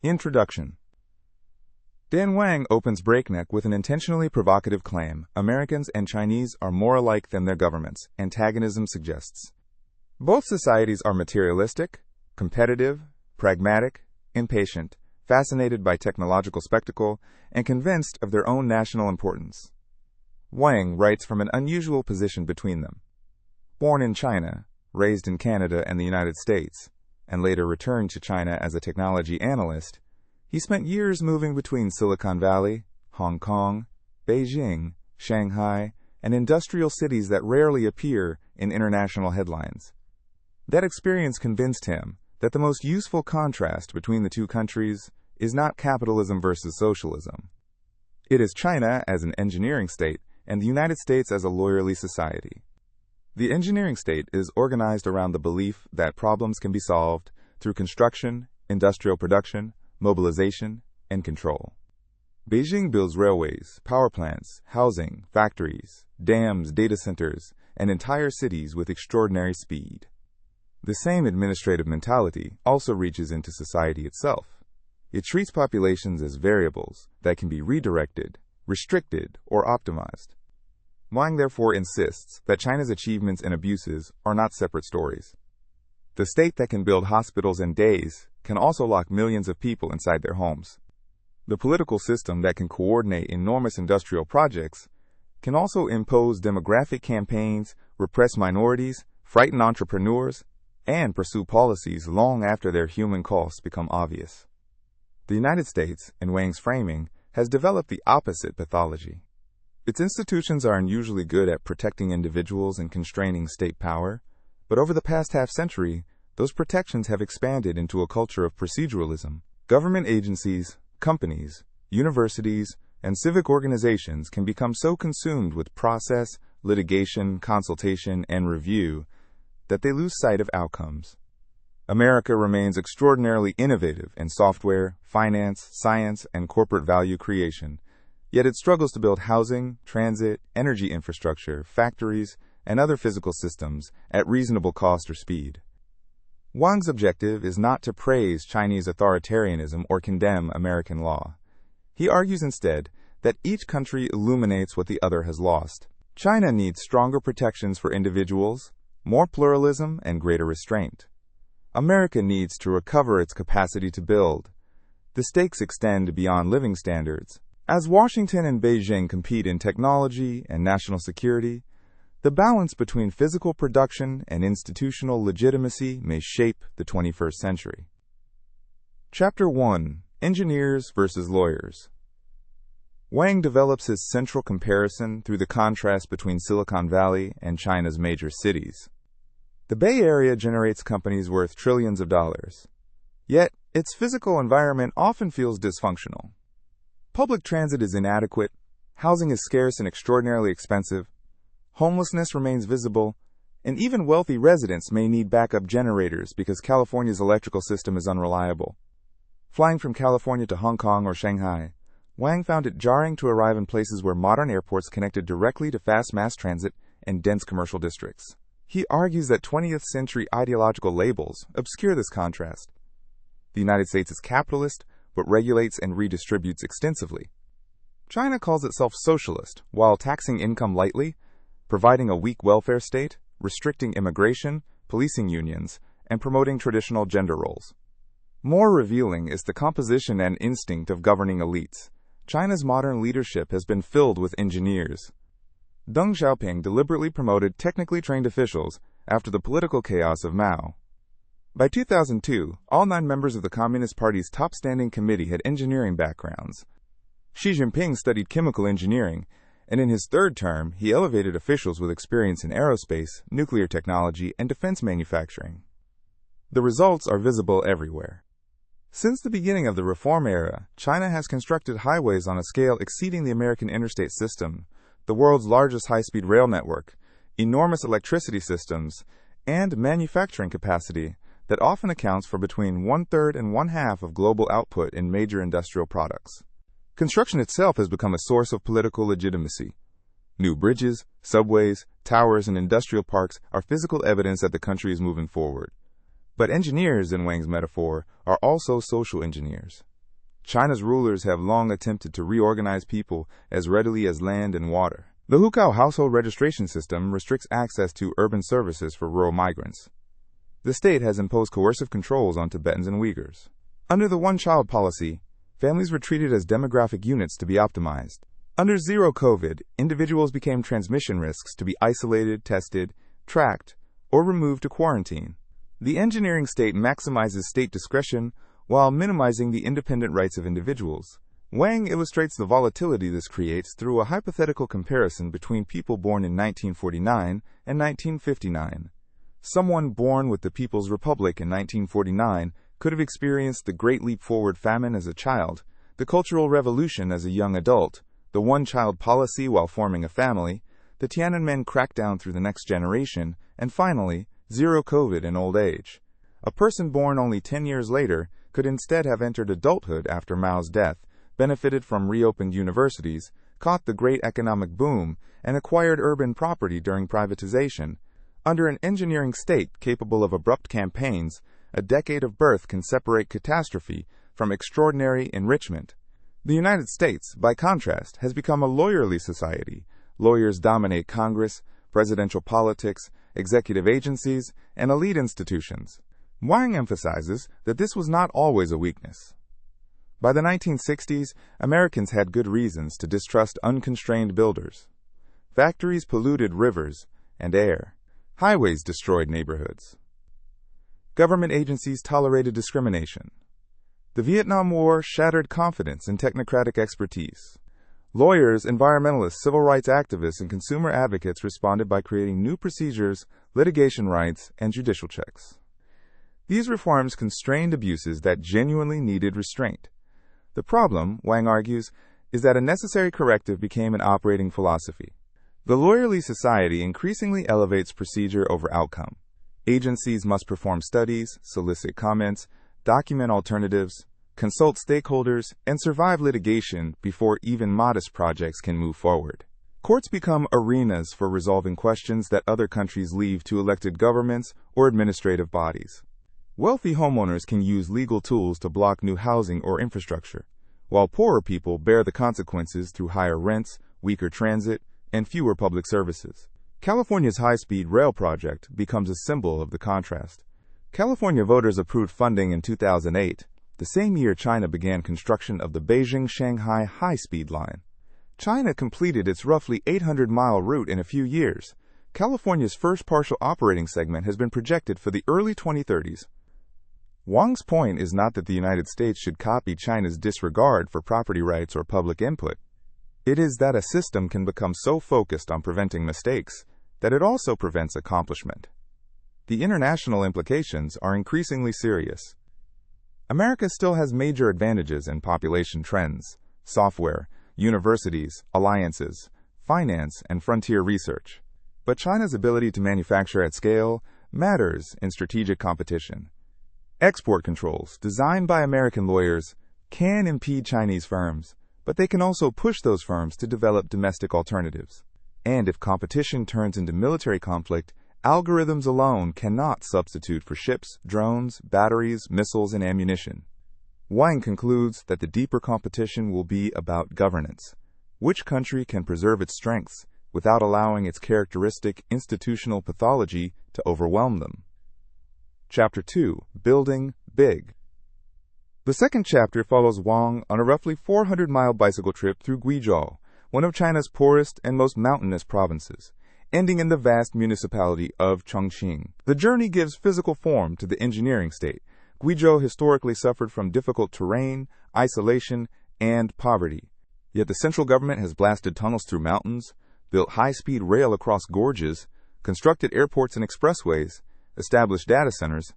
Introduction. Dan Wang opens Breakneck with an intentionally provocative claim: Americans and Chinese are more alike than their governments, antagonism suggests. Both societies are materialistic, competitive, pragmatic, impatient, fascinated by technological spectacle, and convinced of their own national importance. Wang writes from an unusual position between them. Born in China, raised in Canada and the United States, and later returned to China as a technology analyst, he spent years moving between Silicon Valley, Hong Kong, Beijing, Shanghai, and industrial cities that rarely appear in international headlines. That experience convinced him that the most useful contrast between the two countries is not capitalism versus socialism. It is China as an engineering state and the United States as a lawyerly society. The engineering state is organized around the belief that problems can be solved through construction, industrial production, mobilization, and control. Beijing builds railways, power plants, housing, factories, dams, data centers, and entire cities with extraordinary speed. The same administrative mentality also reaches into society itself. It treats populations as variables that can be redirected, restricted, or optimized. Wang therefore insists that China's achievements and abuses are not separate stories. The state that can build hospitals in days can also lock millions of people inside their homes. The political system that can coordinate enormous industrial projects can also impose demographic campaigns, repress minorities, frighten entrepreneurs, and pursue policies long after their human costs become obvious. The United States, in Wang's framing, has developed the opposite pathology. Its institutions are unusually good at protecting individuals and constraining state power, but over the past half-century, those protections have expanded into a culture of proceduralism. Government agencies, companies, universities, and civic organizations can become so consumed with process, litigation, consultation, and review that they lose sight of outcomes. America remains extraordinarily innovative in software, finance, science, and corporate value creation, yet it struggles to build housing, transit, energy infrastructure, factories, and other physical systems at reasonable cost or speed. Wang's objective is not to praise Chinese authoritarianism or condemn American law. He argues instead that each country illuminates what the other has lost. China needs stronger protections for individuals, more pluralism, and greater restraint. America needs to recover its capacity to build. The stakes extend beyond living standards. As Washington and Beijing compete in technology and national security, the balance between physical production and institutional legitimacy may shape the 21st century. Chapter 1: Engineers versus Lawyers. Wang develops his central comparison through the contrast between Silicon Valley and China's major cities. The Bay Area generates companies worth trillions of dollars. Yet, its physical environment often feels dysfunctional. Public transit is inadequate, housing is scarce and extraordinarily expensive, homelessness remains visible, and even wealthy residents may need backup generators because California's electrical system is unreliable. Flying from California to Hong Kong or Shanghai, Wang found it jarring to arrive in places where modern airports connected directly to fast mass transit and dense commercial districts. He argues that 20th century ideological labels obscure this contrast. The United States is capitalist, but regulates and redistributes extensively. China calls itself socialist, while taxing income lightly, providing a weak welfare state, restricting immigration, policing unions, and promoting traditional gender roles. More revealing is the composition and instinct of governing elites. China's modern leadership has been filled with engineers. Deng Xiaoping deliberately promoted technically trained officials after the political chaos of Mao. By 2002, all 9 members of the Communist Party's top standing committee had engineering backgrounds. Xi Jinping studied chemical engineering, and in his 3rd term, he elevated officials with experience in aerospace, nuclear technology, and defense manufacturing. The results are visible everywhere. Since the beginning of the reform era, China has constructed highways on a scale exceeding the American interstate system, the world's largest high-speed rail network, enormous electricity systems, and manufacturing capacity that often accounts for between 1/3 and 1/2 of global output in major industrial products. Construction itself has become a source of political legitimacy. New bridges, subways, towers, and industrial parks are physical evidence that the country is moving forward. But engineers, in Wang's metaphor, are also social engineers. China's rulers have long attempted to reorganize people as readily as land and water. The Hukou household registration system restricts access to urban services for rural migrants. The state has imposed coercive controls on Tibetans and Uyghurs. Under the one-child policy, families were treated as demographic units to be optimized. Under zero COVID, individuals became transmission risks to be isolated, tested, tracked, or removed to quarantine. The engineering state maximizes state discretion while minimizing the independent rights of individuals. Wang illustrates the volatility this creates through a hypothetical comparison between people born in 1949 and 1959. Someone born with the People's Republic in 1949 could have experienced the Great Leap Forward famine as a child, the Cultural Revolution as a young adult, the one-child policy while forming a family, the Tiananmen crackdown through the next generation, and finally, zero COVID in old age. A person born only 10 years later could instead have entered adulthood after Mao's death, benefited from reopened universities, caught the great economic boom, and acquired urban property during privatization. Under an engineering state capable of abrupt campaigns, a decade of birth can separate catastrophe from extraordinary enrichment. The United States, by contrast, has become a lawyerly society. Lawyers dominate Congress, presidential politics, executive agencies, and elite institutions. Wang emphasizes that this was not always a weakness. By the 1960s, Americans had good reasons to distrust unconstrained builders. Factories polluted rivers and air. Highways destroyed neighborhoods. Government agencies tolerated discrimination. The Vietnam War shattered confidence in technocratic expertise. Lawyers, environmentalists, civil rights activists, and consumer advocates responded by creating new procedures, litigation rights, and judicial checks. These reforms constrained abuses that genuinely needed restraint. The problem, Wang argues, is that a necessary corrective became an operating philosophy. The lawyerly society increasingly elevates procedure over outcome. Agencies must perform studies, solicit comments, document alternatives, consult stakeholders, and survive litigation before even modest projects can move forward. Courts become arenas for resolving questions that other countries leave to elected governments or administrative bodies. Wealthy homeowners can use legal tools to block new housing or infrastructure, while poorer people bear the consequences through higher rents, weaker transit, and fewer public services. California's high-speed rail project becomes a symbol of the contrast. California voters approved funding in 2008, the same year China began construction of the Beijing-Shanghai high-speed line. China completed its roughly 800-mile route in a few years. California's first partial operating segment has been projected for the early 2030s. Wang's point is not that the United States should copy China's disregard for property rights or public input. It is that a system can become so focused on preventing mistakes that it also prevents accomplishment. The international implications are increasingly serious. America still has major advantages in population trends, software, universities, alliances, finance, and frontier research. But China's ability to manufacture at scale matters in strategic competition. Export controls, designed by American lawyers, can impede Chinese firms, but they can also push those firms to develop domestic alternatives. And if competition turns into military conflict, algorithms alone cannot substitute for ships, drones, batteries, missiles, and ammunition. Wang concludes that the deeper competition will be about governance. Which country can preserve its strengths without allowing its characteristic institutional pathology to overwhelm them? Chapter 2. Building Big. The second chapter follows Wang on a roughly 400-mile bicycle trip through Guizhou, one of China's poorest and most mountainous provinces, ending in the vast municipality of Chongqing. The journey gives physical form to the engineering state. Guizhou historically suffered from difficult terrain, isolation, and poverty. Yet the central government has blasted tunnels through mountains, built high-speed rail across gorges, constructed airports and expressways, established data centers,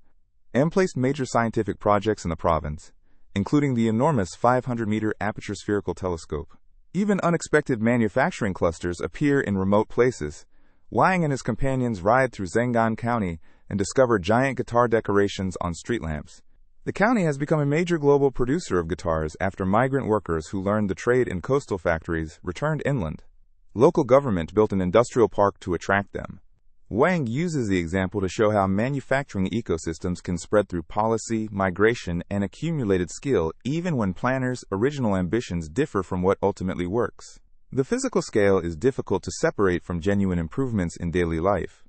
and placed major scientific projects in the province, including the enormous 500-meter aperture spherical telescope. Even unexpected manufacturing clusters appear in remote places. Wang and his companions ride through Zhenggan County and discover giant guitar decorations on street lamps. The county has become a major global producer of guitars after migrant workers who learned the trade in coastal factories returned inland. Local government built an industrial park to attract them. Wang uses the example to show how manufacturing ecosystems can spread through policy, migration, and accumulated skill even when planners' original ambitions differ from what ultimately works. The physical scale is difficult to separate from genuine improvements in daily life.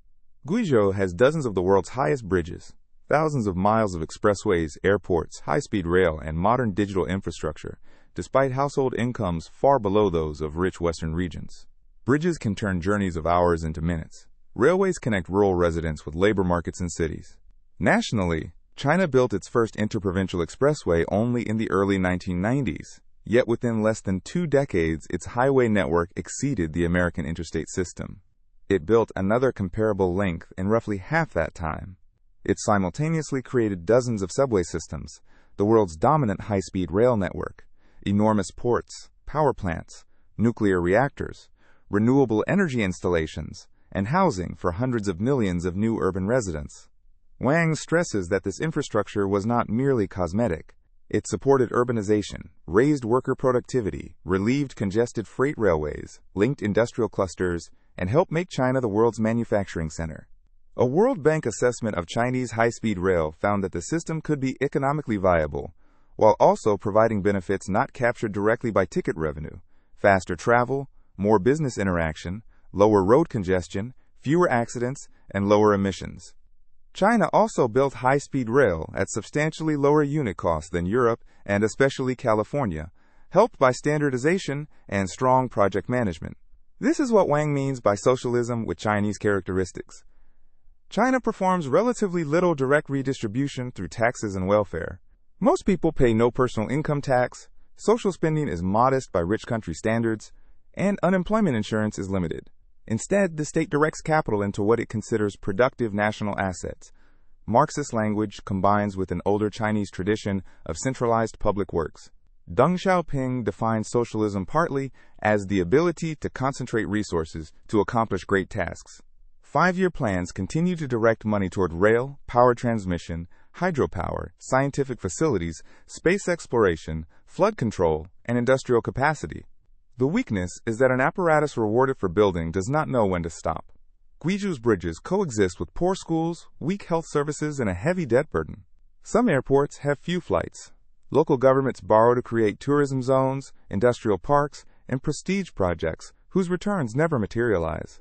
Guizhou has dozens of the world's highest bridges, thousands of miles of expressways, airports, high-speed rail, and modern digital infrastructure, despite household incomes far below those of rich Western regions. Bridges can turn journeys of hours into minutes. Railways connect rural residents with labor markets in cities. Nationally, China built its first interprovincial expressway only in the early 1990s, yet within less than 2 decades, its highway network exceeded the American interstate system. It built another comparable length in roughly half that time. It simultaneously created dozens of subway systems, the world's dominant high-speed rail network, enormous ports, power plants, nuclear reactors, renewable energy installations, and housing for hundreds of millions of new urban residents. Wang stresses that this infrastructure was not merely cosmetic. It supported urbanization, raised worker productivity, relieved congested freight railways, linked industrial clusters, and helped make China the world's manufacturing center. A World Bank assessment of Chinese high-speed rail found that the system could be economically viable, while also providing benefits not captured directly by ticket revenue: faster travel, more business interaction, lower road congestion, fewer accidents, and lower emissions. China also built high-speed rail at substantially lower unit costs than Europe and especially California, helped by standardization and strong project management. This is what Wang means by socialism with Chinese characteristics. China performs relatively little direct redistribution through taxes and welfare. Most people pay no personal income tax, social spending is modest by rich country standards, and unemployment insurance is limited. Instead, the state directs capital into what it considers productive national assets. Marxist language combines with an older Chinese tradition of centralized public works. Deng Xiaoping defines socialism partly as the ability to concentrate resources to accomplish great tasks. 5-year plans continue to direct money toward rail, power transmission, hydropower, scientific facilities, space exploration, flood control, and industrial capacity. The weakness is that an apparatus rewarded for building does not know when to stop. Guizhou's bridges coexist with poor schools, weak health services, and a heavy debt burden. Some airports have few flights. Local governments borrow to create tourism zones, industrial parks, and prestige projects whose returns never materialize.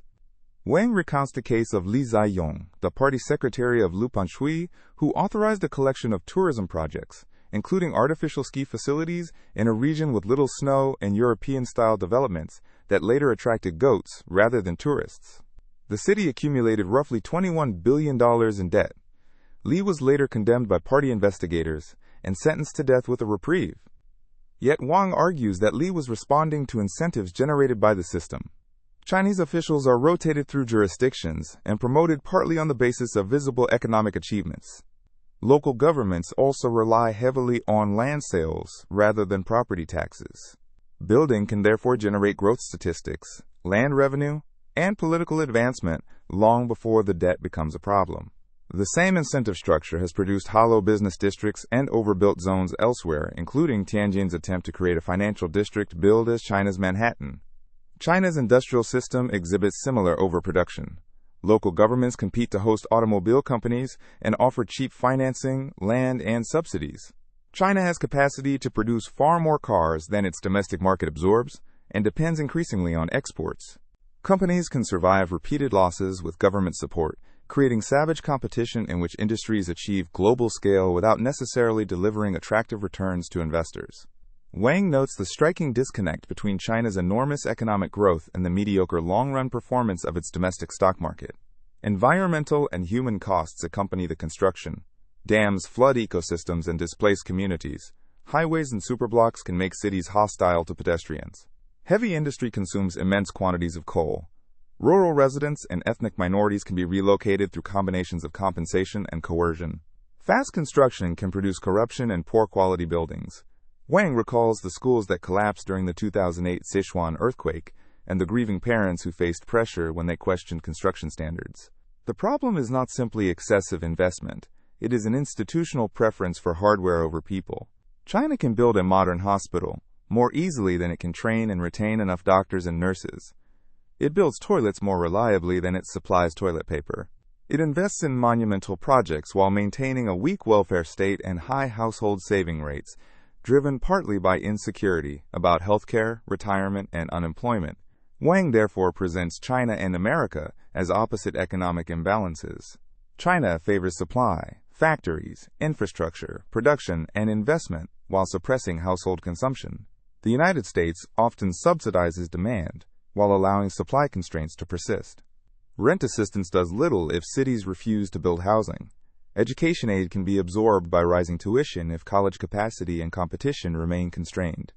Wang recounts the case of Li Ziyong, the party secretary of Lupanshui, who authorized a collection of tourism projects, including artificial ski facilities in a region with little snow and European-style developments that later attracted goats rather than tourists. The city accumulated roughly $21 billion in debt. Li was later condemned by party investigators and sentenced to death with a reprieve. Yet Wang argues that Li was responding to incentives generated by the system. Chinese officials are rotated through jurisdictions and promoted partly on the basis of visible economic achievements. Local governments also rely heavily on land sales rather than property taxes. Building can therefore generate growth statistics, land revenue, and political advancement long before the debt becomes a problem. The same incentive structure has produced hollow business districts and overbuilt zones elsewhere, including Tianjin's attempt to create a financial district billed as China's Manhattan. China's industrial system exhibits similar overproduction. Local governments compete to host automobile companies and offer cheap financing, land, and subsidies. China has capacity to produce far more cars than its domestic market absorbs and depends increasingly on exports. Companies can survive repeated losses with government support, creating savage competition in which industries achieve global scale without necessarily delivering attractive returns to investors. Wang notes the striking disconnect between China's enormous economic growth and the mediocre long-run performance of its domestic stock market. Environmental and human costs accompany the construction. Dams flood ecosystems and displace communities. Highways and superblocks can make cities hostile to pedestrians. Heavy industry consumes immense quantities of coal. Rural residents and ethnic minorities can be relocated through combinations of compensation and coercion. Fast construction can produce corruption and poor quality buildings. Wang recalls the schools that collapsed during the 2008 Sichuan earthquake and the grieving parents who faced pressure when they questioned construction standards. The problem is not simply excessive investment. It is an institutional preference for hardware over people. China can build a modern hospital more easily than it can train and retain enough doctors and nurses. It builds toilets more reliably than it supplies toilet paper. It invests in monumental projects while maintaining a weak welfare state and high household saving rates, driven partly by insecurity about healthcare, retirement, and unemployment. Wang therefore presents China and America as opposite economic imbalances. China favors supply, factories, infrastructure, production, and investment while suppressing household consumption. The United States often subsidizes demand while allowing supply constraints to persist. Rent assistance does little if cities refuse to build housing. Education aid can be absorbed by rising tuition if college capacity and competition remain constrained.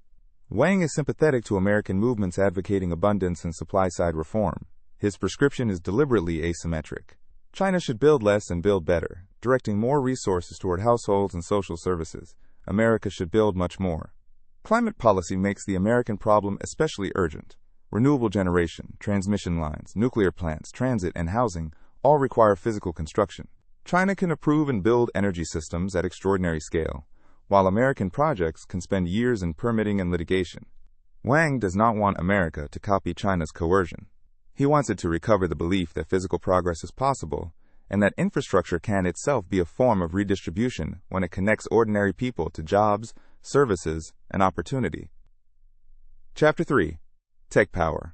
Wang is sympathetic to American movements advocating abundance and supply-side reform. His prescription is deliberately asymmetric. China should build less and build better, directing more resources toward households and social services. America should build much more. Climate policy makes the American problem especially urgent. Renewable generation, transmission lines, nuclear plants, transit, and housing all require physical construction. China can approve and build energy systems at extraordinary scale, while American projects can spend years in permitting and litigation. Wang does not want America to copy China's coercion. He wants it to recover the belief that physical progress is possible, and that infrastructure can itself be a form of redistribution when it connects ordinary people to jobs, services, and opportunity. Chapter 3. Tech Power.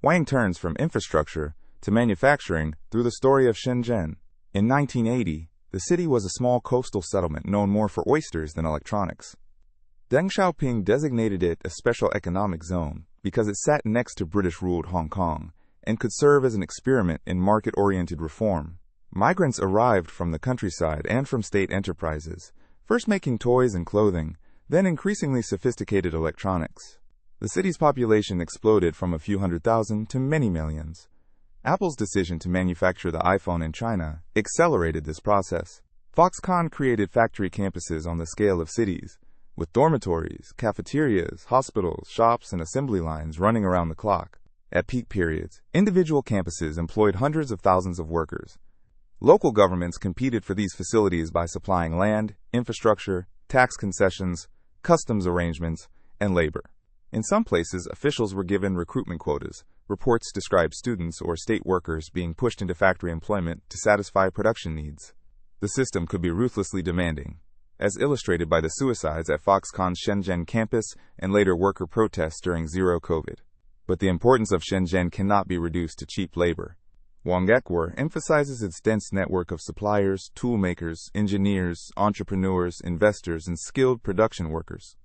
Wang turns from infrastructure to manufacturing through the story of Shenzhen. In 1980, the city was a small coastal settlement known more for oysters than electronics. Deng Xiaoping designated it a special economic zone because it sat next to British-ruled Hong Kong and could serve as an experiment in market-oriented reform. Migrants arrived from the countryside and from state enterprises, first making toys and clothing, then increasingly sophisticated electronics. The city's population exploded from a few hundred thousand to many millions. Apple's decision to manufacture the iPhone in China accelerated this process. Foxconn created factory campuses on the scale of cities, with dormitories, cafeterias, hospitals, shops, and assembly lines running around the clock. At peak periods, individual campuses employed hundreds of thousands of workers. Local governments competed for these facilities by supplying land, infrastructure, tax concessions, customs arrangements, and labor. In some places, officials were given recruitment quotas. Reports describe students or state workers being pushed into factory employment to satisfy production needs. The system could be ruthlessly demanding, as illustrated by the suicides at Foxconn's Shenzhen campus and later worker protests during Zero COVID. But the importance of Shenzhen cannot be reduced to cheap labor. Wangekwa emphasizes its dense network of suppliers, toolmakers, engineers, entrepreneurs, investors, and skilled production workers.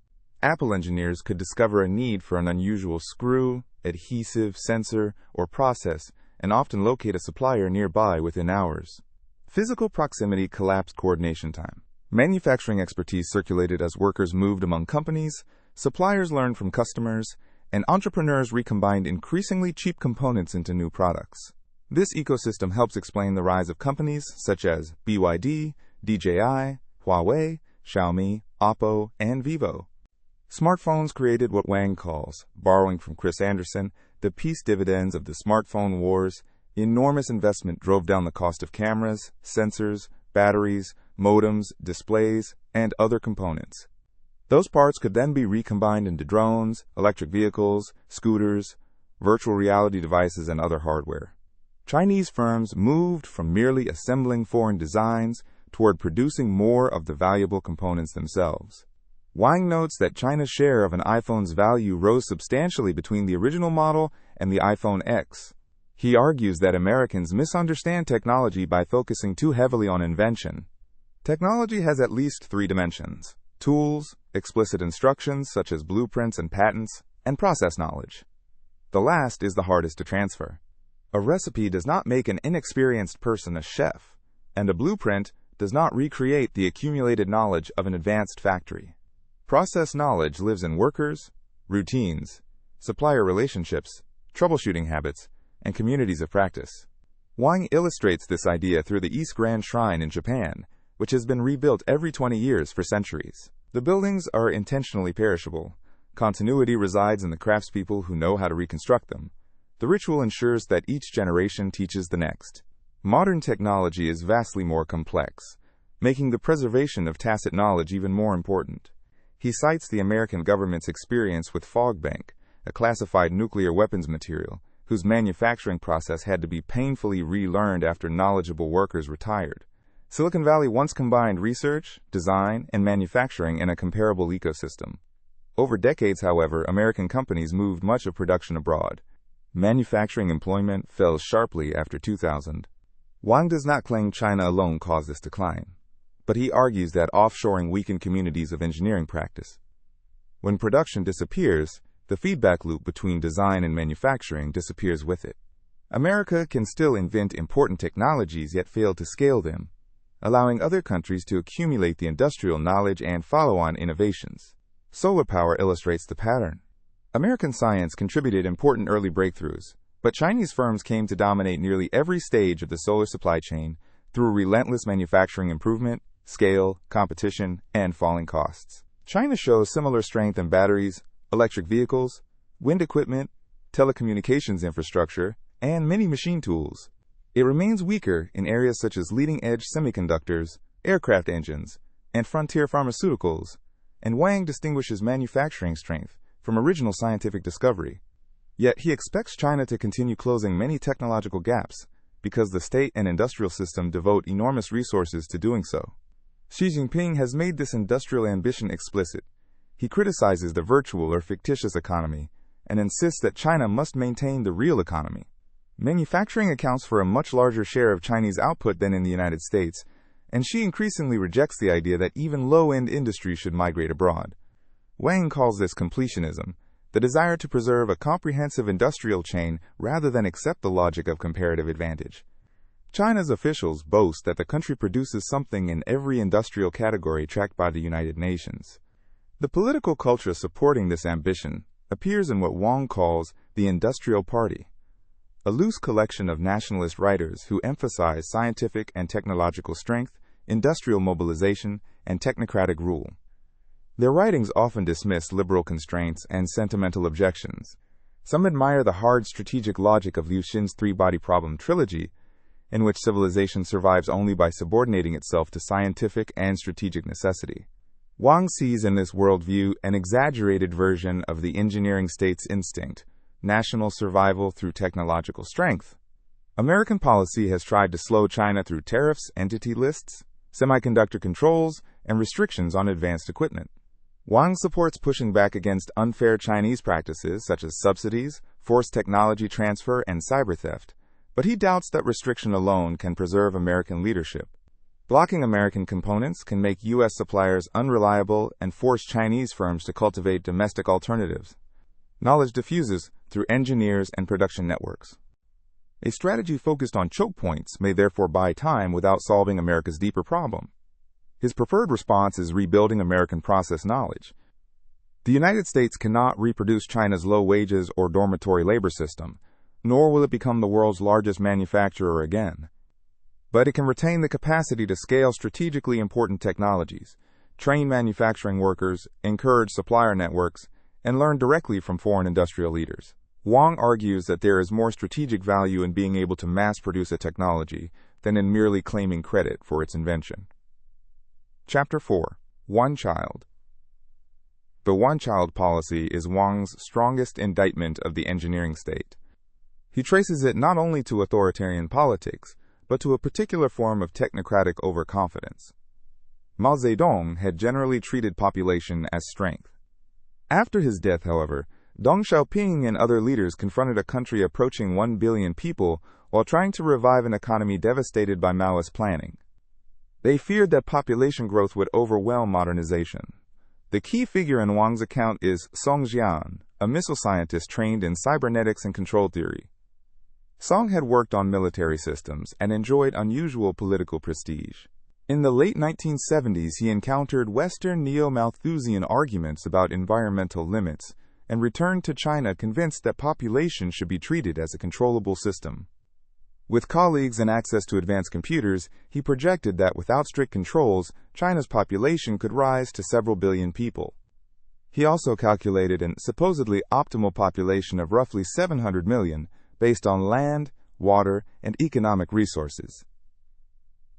Apple engineers could discover a need for an unusual screw, adhesive, sensor, or process, and often locate a supplier nearby within hours. Physical proximity collapsed coordination time. Manufacturing expertise circulated as workers moved among companies, suppliers learned from customers, and entrepreneurs recombined increasingly cheap components into new products. This ecosystem helps explain the rise of companies such as BYD, DJI, Huawei, Xiaomi, Oppo, and Vivo. Smartphones created what Wang calls, borrowing from Chris Anderson, the peace dividends of the smartphone wars. Enormous investment drove down the cost of cameras, sensors, batteries, modems, displays, and other components. Those parts could then be recombined into drones, electric vehicles, scooters, virtual reality devices, and other hardware. Chinese firms moved from merely assembling foreign designs toward producing more of the valuable components themselves. Wang notes that China's share of an iPhone's value rose substantially between the original model and the iPhone X. He argues that Americans misunderstand technology by focusing too heavily on invention. Technology has at least three dimensions: tools, explicit instructions such as blueprints and patents, and process knowledge. The last is the hardest to transfer. A recipe does not make an inexperienced person a chef, and a blueprint does not recreate the accumulated knowledge of an advanced factory. Process knowledge lives in workers, routines, supplier relationships, troubleshooting habits, and communities of practice. Wang illustrates this idea through the East Grand Shrine in Japan, which has been rebuilt every 20 years for centuries. The buildings are intentionally perishable. Continuity resides in the craftspeople who know how to reconstruct them. The ritual ensures that each generation teaches the next. Modern technology is vastly more complex, making the preservation of tacit knowledge even more important. He cites the American government's experience with Fog Bank, a classified nuclear weapons material, whose manufacturing process had to be painfully relearned after knowledgeable workers retired. Silicon Valley once combined research, design, and manufacturing in a comparable ecosystem. Over decades, however, American companies moved much of production abroad. Manufacturing employment fell sharply after 2000. Wang does not claim China alone caused this decline, but he argues that offshoring weakened communities of engineering practice. When production disappears, the feedback loop between design and manufacturing disappears with it. America can still invent important technologies yet fail to scale them, allowing other countries to accumulate the industrial knowledge and follow-on innovations. Solar power illustrates the pattern. American science contributed important early breakthroughs, but Chinese firms came to dominate nearly every stage of the solar supply chain through relentless manufacturing improvement, scale, competition, and falling costs. China shows similar strength in batteries, electric vehicles, wind equipment, telecommunications infrastructure, and many machine tools. It remains weaker in areas such as leading-edge semiconductors, aircraft engines, and frontier pharmaceuticals, and Wang distinguishes manufacturing strength from original scientific discovery. Yet he expects China to continue closing many technological gaps because the state and industrial system devote enormous resources to doing so. Xi Jinping has made this industrial ambition explicit. He criticizes the virtual or fictitious economy and insists that China must maintain the real economy. Manufacturing accounts for a much larger share of Chinese output than in the United States, and Xi increasingly rejects the idea that even low-end industry should migrate abroad. Wang calls this completionism, the desire to preserve a comprehensive industrial chain rather than accept the logic of comparative advantage. China's officials boast that the country produces something in every industrial category tracked by the United Nations. The political culture supporting this ambition appears in what Wang calls the Industrial Party, a loose collection of nationalist writers who emphasize scientific and technological strength, industrial mobilization, and technocratic rule. Their writings often dismiss liberal constraints and sentimental objections. Some admire the hard strategic logic of Liu Xin's three-body problem trilogy, in which civilization survives only by subordinating itself to scientific and strategic necessity. Wang sees in this worldview an exaggerated version of the engineering state's instinct, national survival through technological strength. American policy has tried to slow China through tariffs, entity lists, semiconductor controls, and restrictions on advanced equipment. Wang supports pushing back against unfair Chinese practices such as subsidies, forced technology transfer, and cyber theft, but he doubts that restriction alone can preserve American leadership. Blocking American components can make U.S. suppliers unreliable and force Chinese firms to cultivate domestic alternatives. Knowledge diffuses through engineers and production networks. A strategy focused on choke points may therefore buy time without solving America's deeper problem. His preferred response is rebuilding American process knowledge. The United States cannot reproduce China's low wages or dormitory labor system, nor will it become the world's largest manufacturer again. But it can retain the capacity to scale strategically important technologies, train manufacturing workers, encourage supplier networks, and learn directly from foreign industrial leaders. Wang argues that there is more strategic value in being able to mass-produce a technology than in merely claiming credit for its invention. Chapter 4. One Child. The one-child policy is Wang's strongest indictment of the engineering state. He traces it not only to authoritarian politics, but to a particular form of technocratic overconfidence. Mao Zedong had generally treated population as strength. After his death, however, Deng Xiaoping and other leaders confronted a country approaching 1 billion people while trying to revive an economy devastated by Maoist planning. They feared that population growth would overwhelm modernization. The key figure in Wang's account is Song Jian, a missile scientist trained in cybernetics and control theory. Song had worked on military systems and enjoyed unusual political prestige. In the late 1970s, he encountered Western neo-Malthusian arguments about environmental limits and returned to China convinced that population should be treated as a controllable system. With colleagues and access to advanced computers, he projected that without strict controls, China's population could rise to several billion people. He also calculated a supposedly optimal population of roughly 700 million based on land, water, and economic resources.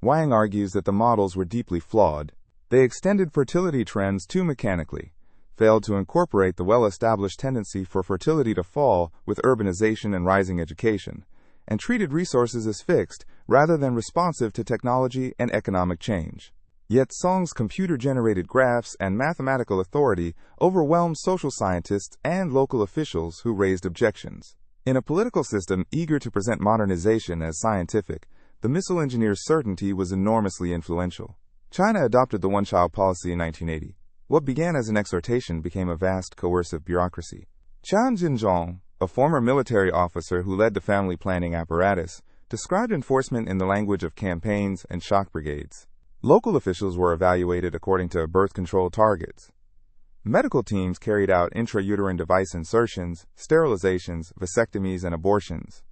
Wang argues that the models were deeply flawed. They extended fertility trends too mechanically, failed to incorporate the well-established tendency for fertility to fall with urbanization and rising education, and treated resources as fixed rather than responsive to technology and economic change. Yet Song's computer-generated graphs and mathematical authority overwhelmed social scientists and local officials who raised objections. In a political system eager to present modernization as scientific, the missile engineer's certainty was enormously influential. China adopted the one-child policy in 1980. What began as an exhortation became a vast coercive bureaucracy. Qian Jinzhong, a former military officer who led the family planning apparatus, described enforcement in the language of campaigns and shock brigades. Local officials were evaluated according to birth control targets. Medical teams carried out intrauterine device insertions, sterilizations, vasectomies, and abortions.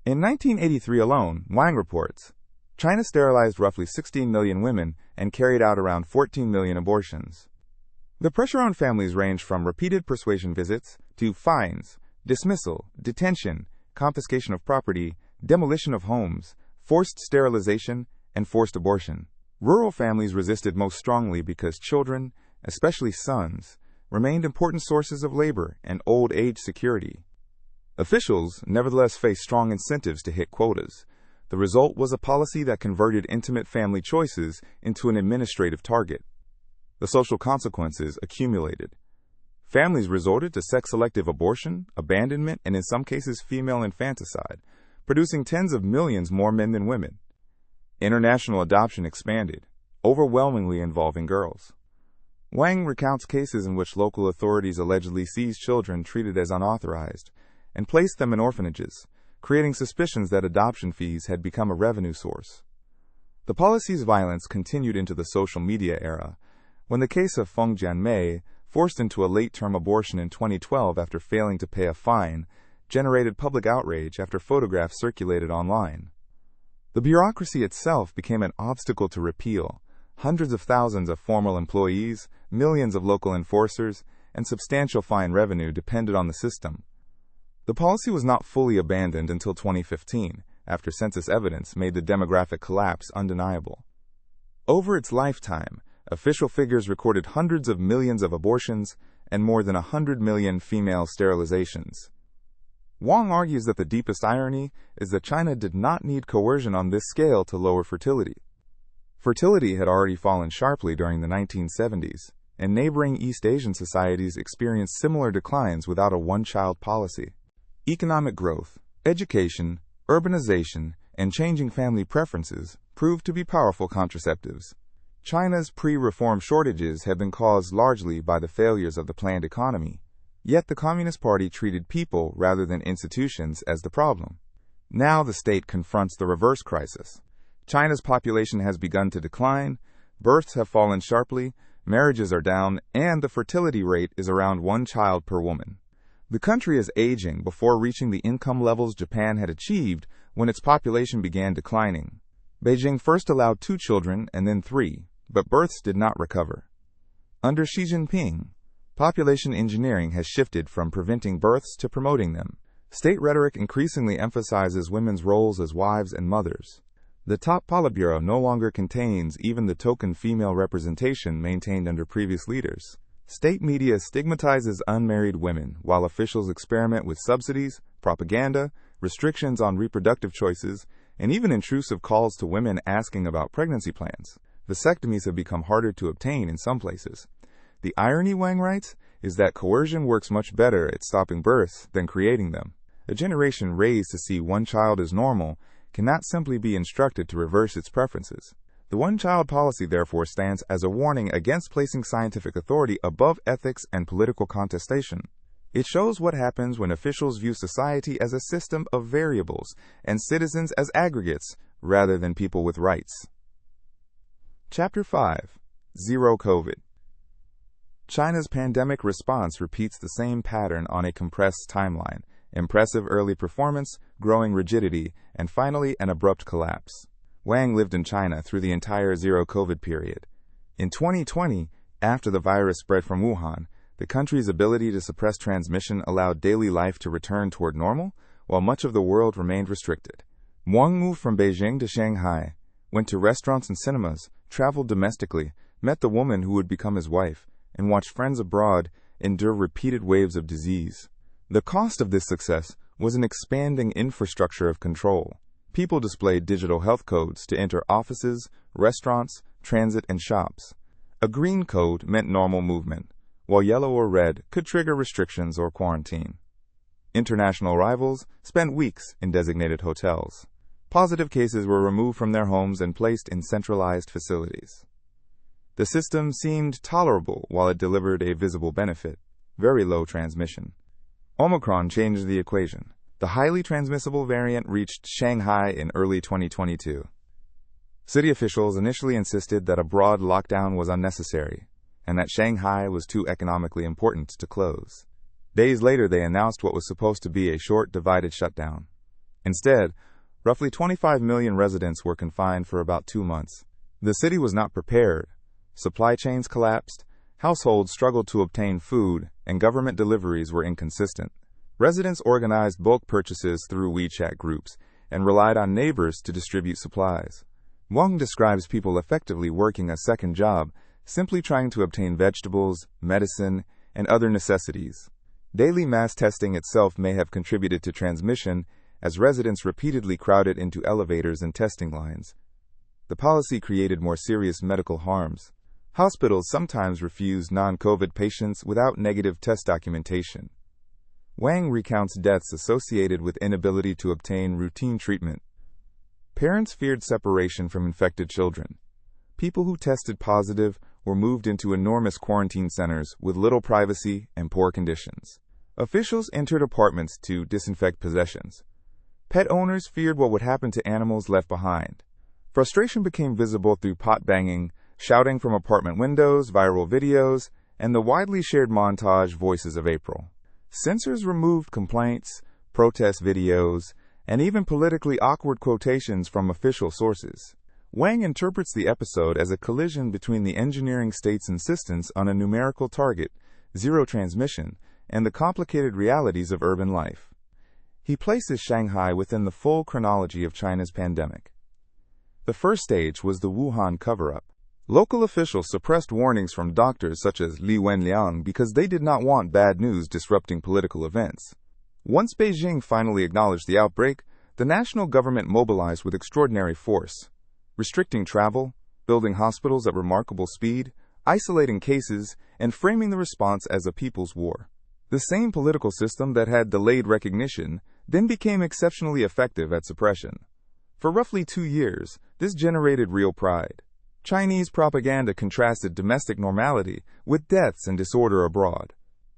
In 1983 alone, Wang reports, China sterilized roughly 16 million women and carried out around 14 million abortions. The pressure on families ranged from repeated persuasion visits to fines, dismissal, detention, confiscation of property, demolition of homes, forced sterilization, and forced abortion. Rural families resisted most strongly because children, especially sons, remained important sources of labor and old age security. Officials nevertheless faced strong incentives to hit quotas. The result was a policy that converted intimate family choices into an administrative target. The social consequences accumulated. Families resorted to sex-selective abortion, abandonment, and in some cases female infanticide, producing tens of millions more men than women. International adoption expanded, overwhelmingly involving girls. Wang recounts cases in which local authorities allegedly seized children treated as unauthorized and placed them in orphanages, creating suspicions that adoption fees had become a revenue source. The policy's violence continued into the social media era, when the case of Feng Jianmei, forced into a late-term abortion in 2012 after failing to pay a fine, generated public outrage after photographs circulated online. The bureaucracy itself became an obstacle to repeal. Hundreds of thousands of formal employees, millions of local enforcers, and substantial fine revenue depended on the system. The policy was not fully abandoned until 2015, after census evidence made the demographic collapse undeniable. Over its lifetime, official figures recorded hundreds of millions of abortions and more than 100 million female sterilizations. Wang argues that the deepest irony is that China did not need coercion on this scale to lower fertility. Fertility had already fallen sharply during the 1970s, and neighboring East Asian societies experienced similar declines without a one-child policy. Economic growth, education, urbanization, and changing family preferences proved to be powerful contraceptives. China's pre-reform shortages had been caused largely by the failures of the planned economy. Yet the Communist Party treated people rather than institutions as the problem. Now the state confronts the reverse crisis. China's population has begun to decline, births have fallen sharply, marriages are down, and the fertility rate is around one child per woman. The country is aging before reaching the income levels Japan had achieved when its population began declining. Beijing first allowed 2 children and then 3, but births did not recover. Under Xi Jinping, population engineering has shifted from preventing births to promoting them. State rhetoric increasingly emphasizes women's roles as wives and mothers. The top Politburo no longer contains even the token female representation maintained under previous leaders. State media stigmatizes unmarried women, while officials experiment with subsidies, propaganda, restrictions on reproductive choices, and even intrusive calls to women asking about pregnancy plans. Vasectomies have become harder to obtain in some places. The irony, Wang writes, is that coercion works much better at stopping births than creating them. A generation raised to see one child as normal cannot simply be instructed to reverse its preferences. The one-child policy therefore stands as a warning against placing scientific authority above ethics and political contestation. It shows what happens when officials view society as a system of variables and citizens as aggregates rather than people with rights. Chapter 5. Zero COVID. China's pandemic response repeats the same pattern on a compressed timeline: impressive early performance, growing rigidity, and finally an abrupt collapse. Wang lived in China through the entire zero-COVID period. In 2020, after the virus spread from Wuhan, the country's ability to suppress transmission allowed daily life to return toward normal, while much of the world remained restricted. Wang moved from Beijing to Shanghai, went to restaurants and cinemas, traveled domestically, met the woman who would become his wife, and watched friends abroad endure repeated waves of disease. The cost of this success was an expanding infrastructure of control. People displayed digital health codes to enter offices, restaurants, transit, and shops. A green code meant normal movement, while yellow or red could trigger restrictions or quarantine. International arrivals spent weeks in designated hotels. Positive cases were removed from their homes and placed in centralized facilities. The system seemed tolerable while it delivered a visible benefit: very low transmission. Omicron changed the equation. The highly transmissible variant reached Shanghai in early 2022. City officials initially insisted that a broad lockdown was unnecessary, and that Shanghai was too economically important to close. Days later, they announced what was supposed to be a short, divided shutdown. Instead, roughly 25 million residents were confined for about 2 months. The city was not prepared. Supply chains collapsed, households struggled to obtain food, and government deliveries were inconsistent. Residents organized bulk purchases through WeChat groups and relied on neighbors to distribute supplies. Wang describes people effectively working a second job, simply trying to obtain vegetables, medicine, and other necessities. Daily mass testing itself may have contributed to transmission, as residents repeatedly crowded into elevators and testing lines. The policy created more serious medical harms. Hospitals sometimes refused non-COVID patients without negative test documentation. Wang recounts deaths associated with inability to obtain routine treatment. Parents feared separation from infected children. People who tested positive were moved into enormous quarantine centers with little privacy and poor conditions. Officials entered apartments to disinfect possessions. Pet owners feared what would happen to animals left behind. Frustration became visible through pot banging, shouting from apartment windows, viral videos, and the widely shared montage Voices of April. Censors removed complaints, protest videos, and even politically awkward quotations from official sources. Wang interprets the episode as a collision between the engineering state's insistence on a numerical target, zero transmission, and the complicated realities of urban life. He places Shanghai within the full chronology of China's pandemic. The first stage was the Wuhan cover-up. Local officials suppressed warnings from doctors such as Li Wenliang because they did not want bad news disrupting political events. Once Beijing finally acknowledged the outbreak, the national government mobilized with extraordinary force, restricting travel, building hospitals at remarkable speed, isolating cases, and framing the response as a people's war. The same political system that had delayed recognition then became exceptionally effective at suppression. For roughly 2 years, this generated real pride. Chinese propaganda contrasted domestic normality with deaths and disorder abroad.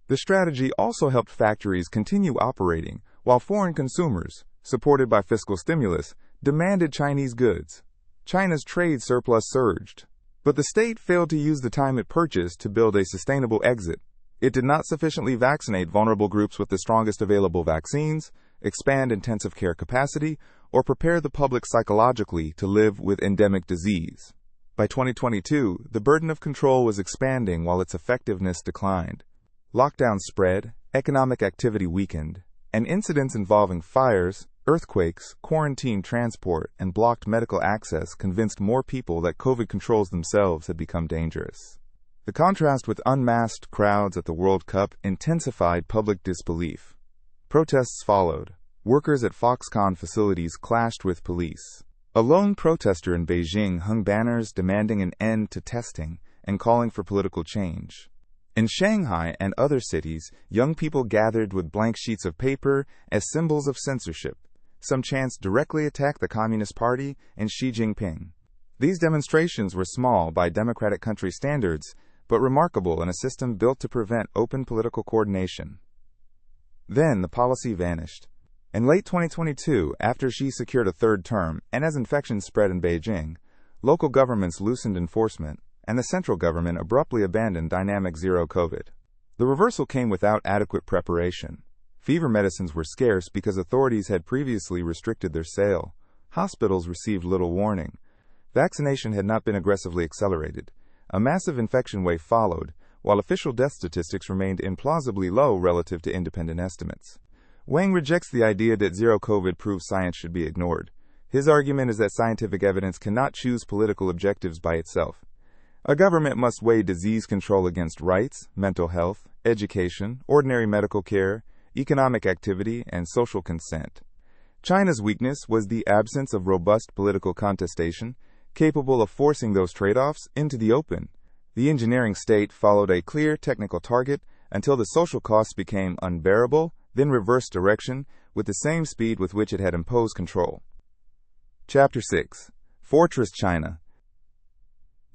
The strategy also helped factories continue operating, while foreign consumers, supported by fiscal stimulus, demanded Chinese goods. China's trade surplus surged. But the state failed to use the time it purchased to build a sustainable exit. It did not sufficiently vaccinate vulnerable groups with the strongest available vaccines, expand intensive care capacity, or prepare the public psychologically to live with endemic disease. By 2022, the burden of control was expanding while its effectiveness declined. Lockdowns spread, economic activity weakened, and incidents involving fires, earthquakes, quarantined transport, and blocked medical access convinced more people that COVID controls themselves had become dangerous. The contrast with unmasked crowds at the World Cup intensified public disbelief. Protests followed. Workers at Foxconn facilities clashed with police. A lone protester in Beijing hung banners demanding an end to testing and calling for political change. In Shanghai and other cities, young people gathered with blank sheets of paper as symbols of censorship. Some chants directly attacked the Communist Party and Xi Jinping. These demonstrations were small by democratic country standards, but remarkable in a system built to prevent open political coordination. Then the policy vanished. In late 2022, after Xi secured a third term and as infections spread in Beijing, local governments loosened enforcement, and the central government abruptly abandoned dynamic zero COVID. The reversal came without adequate preparation. Fever medicines were scarce because authorities had previously restricted their sale. Hospitals received little warning. Vaccination had not been aggressively accelerated. A massive infection wave followed, while official death statistics remained implausibly low relative to independent estimates. Wang rejects the idea that zero COVID-proof science should be ignored. His argument is that scientific evidence cannot choose political objectives by itself. A government must weigh disease control against rights, mental health, education, ordinary medical care, economic activity, and social consent. China's weakness was the absence of robust political contestation, capable of forcing those trade-offs into the open. The engineering state followed a clear technical target until the social costs became unbearable, then reversed direction with the same speed with which it had imposed control. Chapter 6. Fortress China.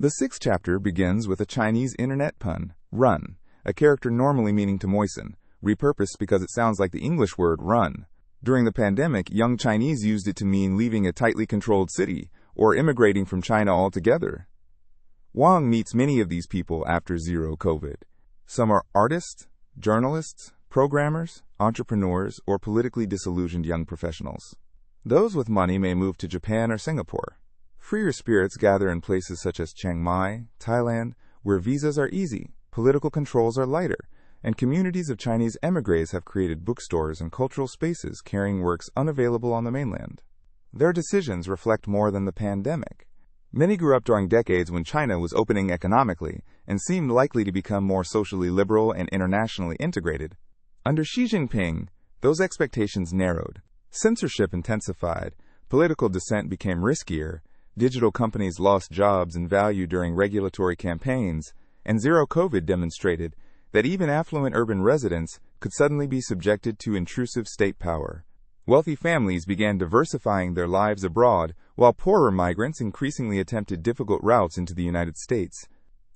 The sixth chapter begins with a Chinese internet pun, run, a character normally meaning to moisten, repurposed because it sounds like the English word run. During the pandemic, young Chinese used it to mean leaving a tightly controlled city or immigrating from China altogether. Wang meets many of these people after zero COVID. Some are artists, journalists, programmers, entrepreneurs, or politically disillusioned young professionals. Those with money may move to Japan or Singapore. Freer spirits gather in places such as Chiang Mai, Thailand, where visas are easy, political controls are lighter, and communities of Chinese émigrés have created bookstores and cultural spaces carrying works unavailable on the mainland. Their decisions reflect more than the pandemic. Many grew up during decades when China was opening economically and seemed likely to become more socially liberal and internationally integrated. Under Xi Jinping, those expectations narrowed. Censorship intensified, political dissent became riskier, digital companies lost jobs and value during regulatory campaigns, and zero COVID demonstrated that even affluent urban residents could suddenly be subjected to intrusive state power. Wealthy families began diversifying their lives abroad, while poorer migrants increasingly attempted difficult routes into the United States.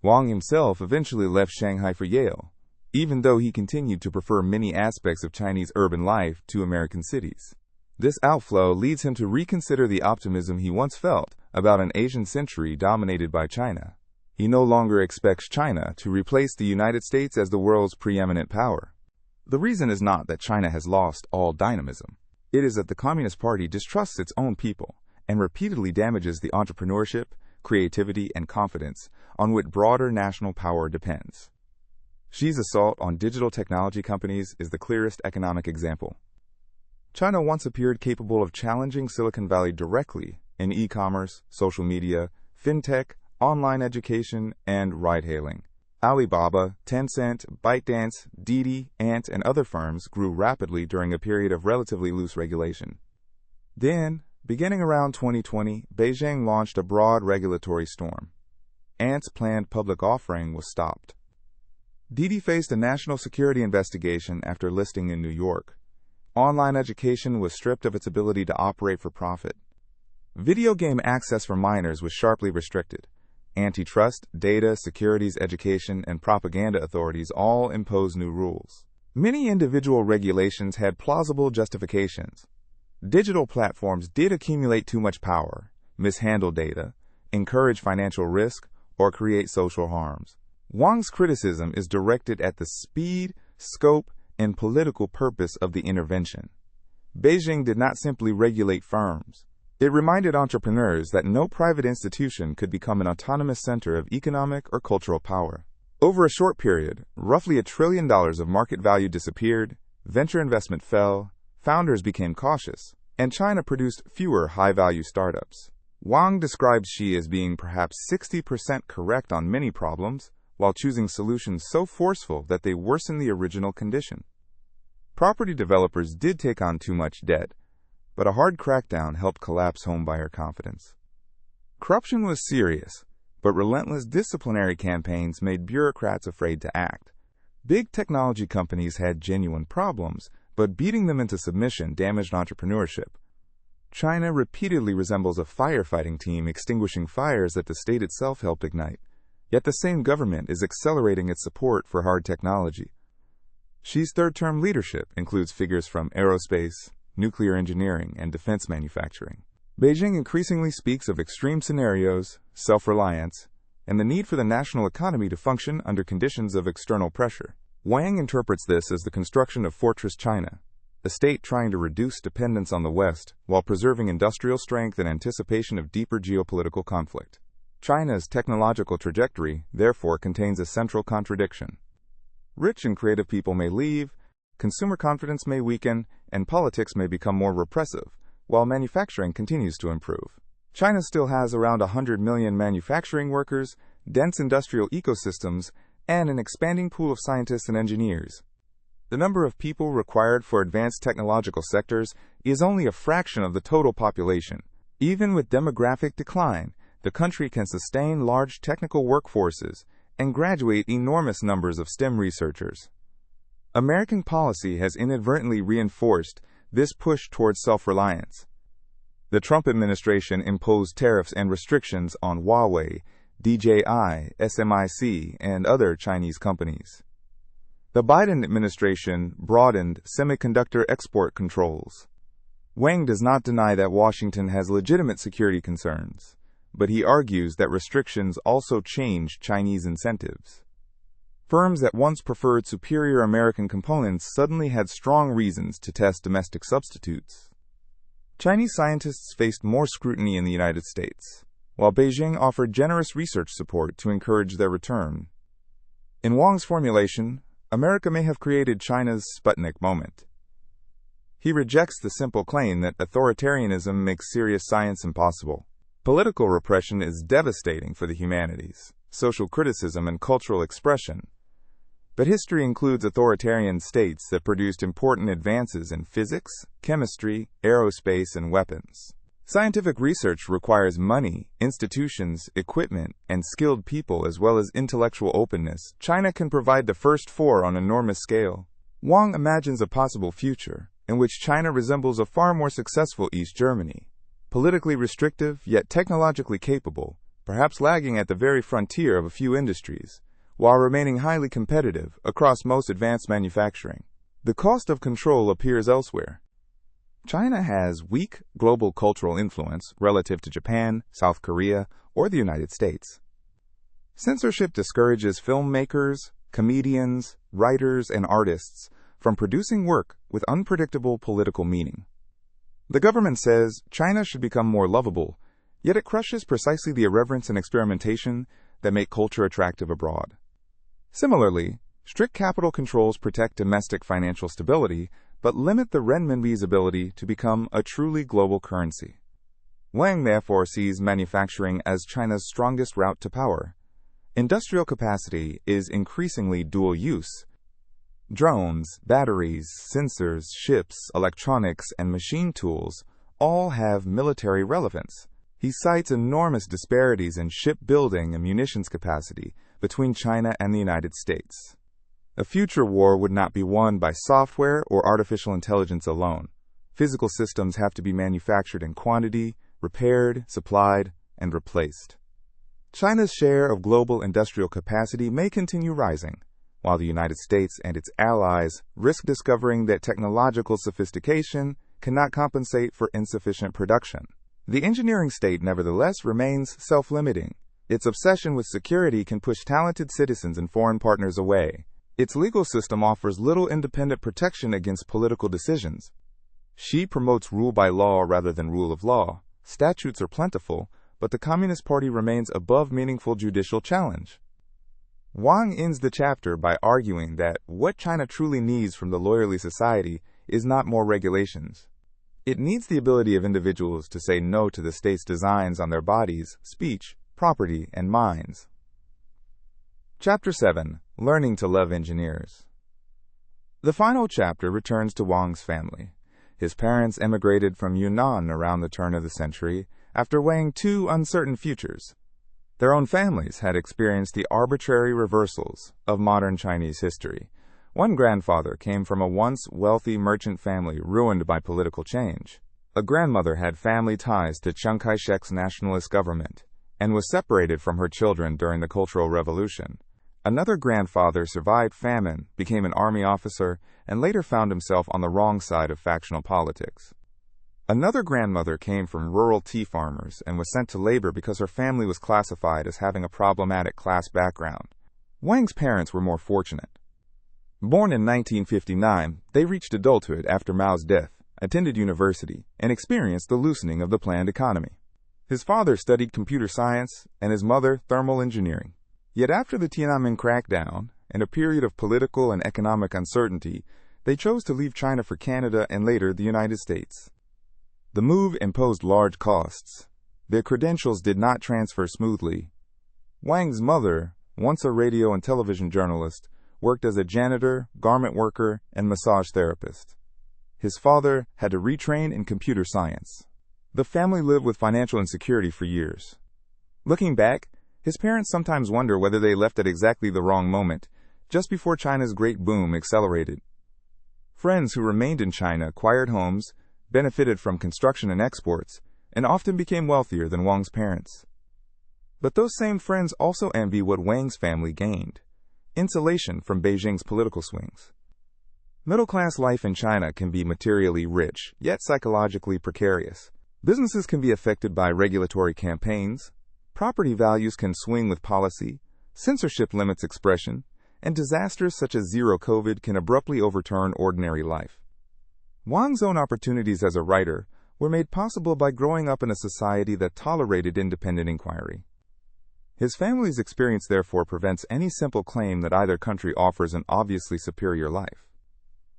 Wang himself eventually left Shanghai for Yale, even though he continued to prefer many aspects of Chinese urban life to American cities. This outflow leads him to reconsider the optimism he once felt about an Asian century dominated by China. He no longer expects China to replace the United States as the world's preeminent power. The reason is not that China has lost all dynamism. It is that the Communist Party distrusts its own people and repeatedly damages the entrepreneurship, creativity, and confidence on which broader national power depends. Xi's assault on digital technology companies is the clearest economic example. China once appeared capable of challenging Silicon Valley directly in e-commerce, social media, fintech, online education, and ride-hailing. Alibaba, Tencent, ByteDance, Didi, Ant, and other firms grew rapidly during a period of relatively loose regulation. Then, beginning around 2020, Beijing launched a broad regulatory storm. Ant's planned public offering was stopped. Didi faced a national security investigation after listing in New York. Online education was stripped of its ability to operate for profit. Video game access for minors was sharply restricted. Antitrust, data, securities, education, and propaganda authorities all imposed new rules. Many individual regulations had plausible justifications. Digital platforms did accumulate too much power, mishandle data, encourage financial risk, or create social harms. Wang's criticism is directed at the speed, scope, and political purpose of the intervention. Beijing did not simply regulate firms. It reminded entrepreneurs that no private institution could become an autonomous center of economic or cultural power. Over a short period, roughly $1 trillion of market value disappeared, venture investment fell, founders became cautious, and China produced fewer high-value startups. Wang describes Xi as being perhaps 60% correct on many problems, while choosing solutions so forceful that they worsen the original condition. Property developers did take on too much debt, but a hard crackdown helped collapse homebuyer confidence. Corruption was serious, but relentless disciplinary campaigns made bureaucrats afraid to act. Big technology companies had genuine problems, but beating them into submission damaged entrepreneurship. China repeatedly resembles a firefighting team extinguishing fires that the state itself helped ignite. Yet the same government is accelerating its support for hard technology. Xi's third-term leadership includes figures from aerospace, nuclear engineering, and defense manufacturing. Beijing increasingly speaks of extreme scenarios, self-reliance, and the need for the national economy to function under conditions of external pressure. Wang interprets this as the construction of Fortress China, a state trying to reduce dependence on the West while preserving industrial strength in anticipation of deeper geopolitical conflict. China's technological trajectory, therefore, contains a central contradiction. Rich and creative people may leave, consumer confidence may weaken, and politics may become more repressive, while manufacturing continues to improve. China still has around 100 million manufacturing workers, dense industrial ecosystems, and an expanding pool of scientists and engineers. The number of people required for advanced technological sectors is only a fraction of the total population. Even with demographic decline, the country can sustain large technical workforces and graduate enormous numbers of STEM researchers. American policy has inadvertently reinforced this push towards self-reliance. The Trump administration imposed tariffs and restrictions on Huawei, DJI, SMIC, and other Chinese companies. The Biden administration broadened semiconductor export controls. Wang does not deny that Washington has legitimate security concerns, but he argues that restrictions also change Chinese incentives. Firms that once preferred superior American components suddenly had strong reasons to test domestic substitutes. Chinese scientists faced more scrutiny in the United States, while Beijing offered generous research support to encourage their return. In Wang's formulation, America may have created China's Sputnik moment. He rejects the simple claim that authoritarianism makes serious science impossible. Political repression is devastating for the humanities, social criticism, and cultural expression. But history includes authoritarian states that produced important advances in physics, chemistry, aerospace, and weapons. Scientific research requires money, institutions, equipment, and skilled people as well as intellectual openness. China can provide the first four on an enormous scale. Wang imagines a possible future in which China resembles a far more successful East Germany, politically restrictive yet technologically capable, perhaps lagging at the very frontier of a few industries, while remaining highly competitive across most advanced manufacturing. The cost of control appears elsewhere. China has weak global cultural influence relative to Japan, South Korea, or the United States. Censorship discourages filmmakers, comedians, writers, and artists from producing work with unpredictable political meaning. The government says China should become more lovable, yet it crushes precisely the irreverence and experimentation that make culture attractive abroad. Similarly, strict capital controls protect domestic financial stability, but limit the renminbi's ability to become a truly global currency. Wang therefore sees manufacturing as China's strongest route to power. Industrial capacity is increasingly dual use. Drones, batteries, sensors, ships, electronics, and machine tools all have military relevance. He cites enormous disparities in shipbuilding and munitions capacity between China and the United States. A future war would not be won by software or artificial intelligence alone. Physical systems have to be manufactured in quantity, repaired, supplied, and replaced. China's share of global industrial capacity may continue rising, while the United States and its allies risk discovering that technological sophistication cannot compensate for insufficient production. The engineering state nevertheless remains self-limiting. Its obsession with security can push talented citizens and foreign partners away. Its legal system offers little independent protection against political decisions. Xi promotes rule by law rather than rule of law. Statutes are plentiful, but the Communist Party remains above meaningful judicial challenge. Wang ends the chapter by arguing that what China truly needs from the lawyerly society is not more regulations. It needs the ability of individuals to say no to the state's designs on their bodies, speech, property, and minds. Chapter 7. Learning to Love Engineers. The final chapter returns to Wang's family. His parents emigrated from Yunnan around the turn of the century after weighing two uncertain futures. Their own families had experienced the arbitrary reversals of modern Chinese history. One grandfather came from a once wealthy merchant family ruined by political change. A grandmother had family ties to Chiang Kai-shek's nationalist government and was separated from her children during the Cultural Revolution. Another grandfather survived famine, became an army officer, and later found himself on the wrong side of factional politics. Another grandmother came from rural tea farmers and was sent to labor because her family was classified as having a problematic class background. Wang's parents were more fortunate. Born in 1959, they reached adulthood after Mao's death, attended university, and experienced the loosening of the planned economy. His father studied computer science and his mother thermal engineering. Yet after the Tiananmen crackdown and a period of political and economic uncertainty, they chose to leave China for Canada and later the United States. The move imposed large costs. Their credentials did not transfer smoothly. Wang's mother, once a radio and television journalist, worked as a janitor, garment worker, and massage therapist. His father had to retrain in computer science. The family lived with financial insecurity for years. Looking back, his parents sometimes wonder whether they left at exactly the wrong moment, just before China's great boom accelerated. Friends who remained in China acquired homes, benefited from construction and exports, and often became wealthier than Wang's parents. But those same friends also envy what Wang's family gained: insulation from Beijing's political swings. Middle-class life in China can be materially rich, yet psychologically precarious. Businesses can be affected by regulatory campaigns, property values can swing with policy, censorship limits expression, and disasters such as zero COVID can abruptly overturn ordinary life. Wang's own opportunities as a writer were made possible by growing up in a society that tolerated independent inquiry. His family's experience therefore prevents any simple claim that either country offers an obviously superior life.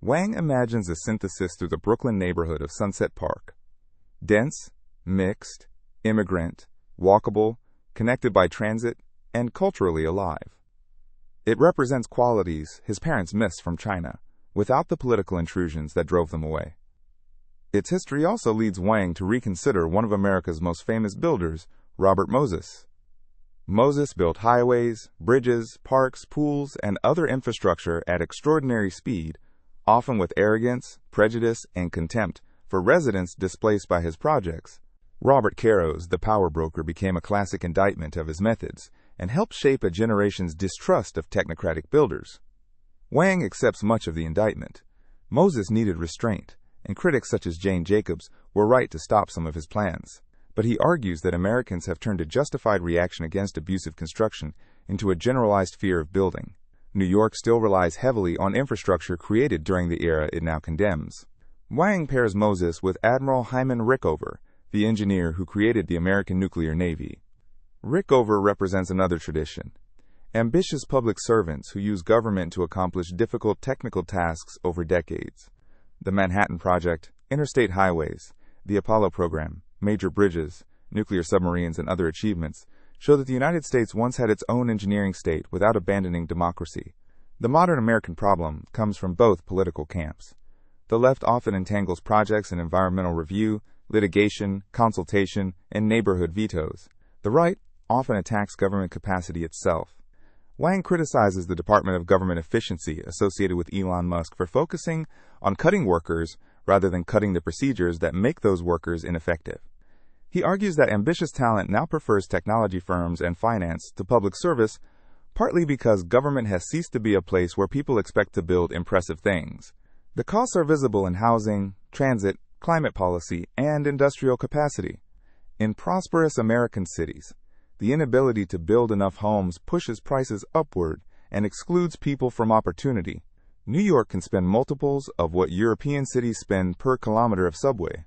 Wang imagines a synthesis through the Brooklyn neighborhood of Sunset Park. Dense, mixed, immigrant, walkable, connected by transit, and culturally alive. It represents qualities his parents missed from China, without the political intrusions that drove them away. Its history also leads Wang to reconsider one of America's most famous builders, Robert Moses. Moses built highways, bridges, parks, pools, and other infrastructure at extraordinary speed, often with arrogance, prejudice, and contempt for residents displaced by his projects. Robert Caro's The Power Broker became a classic indictment of his methods and helped shape a generation's distrust of technocratic builders. Wang accepts much of the indictment. Moses needed restraint, and critics such as Jane Jacobs were right to stop some of his plans. But he argues that Americans have turned a justified reaction against abusive construction into a generalized fear of building. New York still relies heavily on infrastructure created during the era it now condemns. Wang pairs Moses with Admiral Hyman Rickover, the engineer who created the American nuclear navy. Rickover represents another tradition: ambitious public servants who use government to accomplish difficult technical tasks over decades. The Manhattan Project, interstate highways, the Apollo program, major bridges, nuclear submarines, and other achievements show that the United States once had its own engineering state without abandoning democracy. The modern American problem comes from both political camps. The left often entangles projects in environmental review, litigation, consultation, and neighborhood vetoes. The right often attacks government capacity itself. Wang criticizes the Department of Government Efficiency associated with Elon Musk for focusing on cutting workers rather than cutting the procedures that make those workers ineffective. He argues that ambitious talent now prefers technology firms and finance to public service, partly because government has ceased to be a place where people expect to build impressive things. The costs are visible in housing, transit, climate policy, and industrial capacity. In prosperous American cities, the inability to build enough homes pushes prices upward and excludes people from opportunity. New York can spend multiples of what European cities spend per kilometer of subway.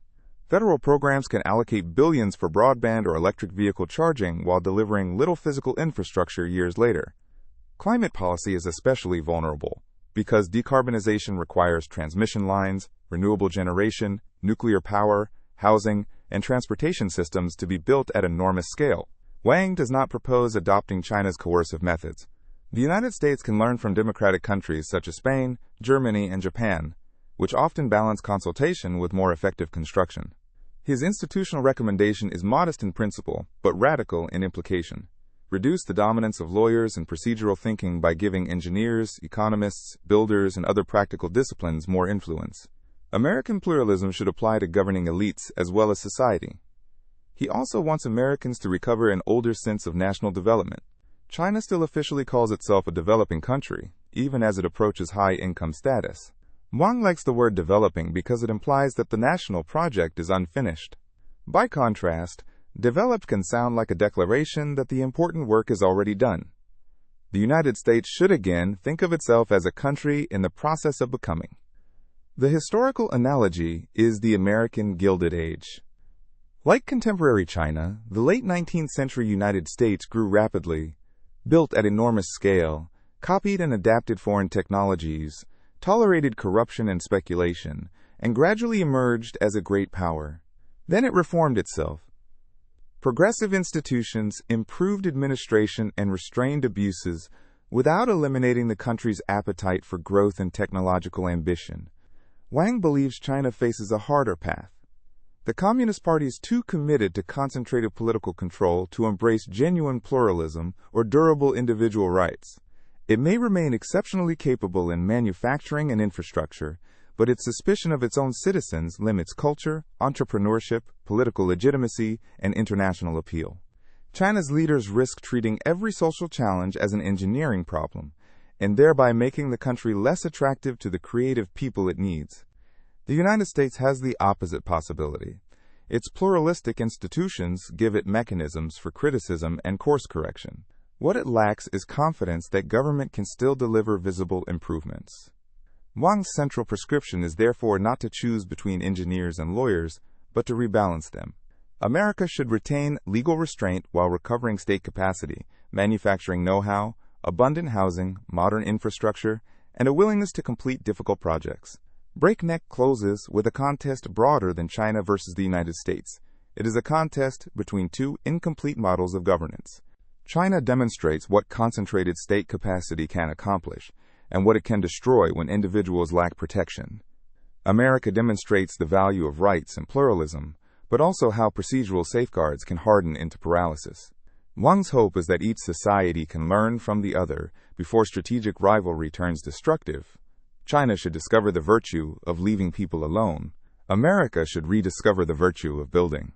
Federal programs can allocate billions for broadband or electric vehicle charging while delivering little physical infrastructure years later. Climate policy is especially vulnerable because decarbonization requires transmission lines, renewable generation, nuclear power, housing, and transportation systems to be built at enormous scale. Wang does not propose adopting China's coercive methods. The United States can learn from democratic countries such as Spain, Germany, and Japan, which often balance consultation with more effective construction. His institutional recommendation is modest in principle, but radical in implication. Reduce the dominance of lawyers and procedural thinking by giving engineers, economists, builders, and other practical disciplines more influence. American pluralism should apply to governing elites as well as society. He also wants Americans to recover an older sense of national development. China still officially calls itself a developing country, even as it approaches high-income status. Wang likes the word developing because it implies that the national project is unfinished. By contrast, developed can sound like a declaration that the important work is already done. The United States should again think of itself as a country in the process of becoming. The historical analogy is the American Gilded Age. Like contemporary China, the late 19th century United States grew rapidly, built at enormous scale, copied and adapted foreign technologies, tolerated corruption and speculation, and gradually emerged as a great power. Then it reformed itself. progressive institutions, improved administration, and restrained abuses without eliminating the country's appetite for growth and technological ambition. Wang believes China faces a harder path. The Communist Party is too committed to concentrated political control to embrace genuine pluralism or durable individual rights. It may remain exceptionally capable in manufacturing and infrastructure, but its suspicion of its own citizens limits culture, entrepreneurship, political legitimacy, and international appeal. China's leaders risk treating every social challenge as an engineering problem, and thereby making the country less attractive to the creative people it needs. The United States has the opposite possibility. Its pluralistic institutions give it mechanisms for criticism and course correction. What it lacks is confidence that government can still deliver visible improvements. Wang's central prescription is therefore not to choose between engineers and lawyers, but to rebalance them. America should retain legal restraint while recovering state capacity, manufacturing know-how, abundant housing, modern infrastructure, and a willingness to complete difficult projects. Breakneck closes with a contest broader than China versus the United States. It is a contest between two incomplete models of governance. China demonstrates what concentrated state capacity can accomplish, and what it can destroy when individuals lack protection. America demonstrates the value of rights and pluralism, but also how procedural safeguards can harden into paralysis. Wang's hope is that each society can learn from the other before strategic rivalry turns destructive. China should discover the virtue of leaving people alone. America should rediscover the virtue of building.